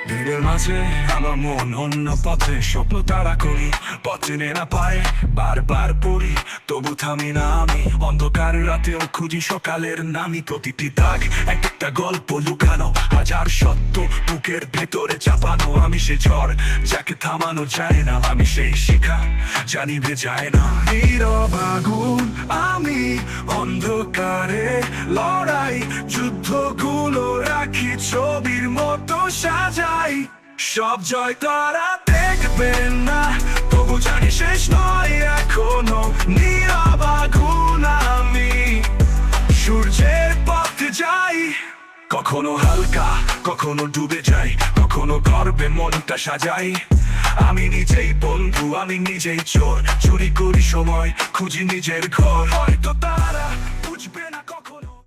ভিড়ের মাঝে আমার মন অন্য পথে স্বপ্ন তারা করি, পথে না পায় বারবার পড়ি, তবু থামি না আমি। অন্ধকার রাতেও খুঁজি সকালের নামি, প্রতিটি দাগ এক একটা গল্প লুকানো, হাজার সত্য বুকের ভেতরে চাপানো। আমি সে ঝড় যাকে থামানো যায় না, আমি সেই শিখা জানিবে যায় না। নীরব আগুন আমি, অন্ধকারে লড়াই, যুদ্ধগুলো রাখি ছবির মতো সাজাই। সব জয় তারা দেখবেন না, তবু জানি শেষ নয় এখনো। নীরব আগুন আমি, সূর্যের পথে যাই। কখনো হালকা, কখনো ডুবে যাই, কখনো গর্বে মনটা সাজাই। আমি নিজেই বন্ধু, আমি নিজেই চোর, চুরি করি সময়, খুঁজি নিজের ঘর। হয়তো তারা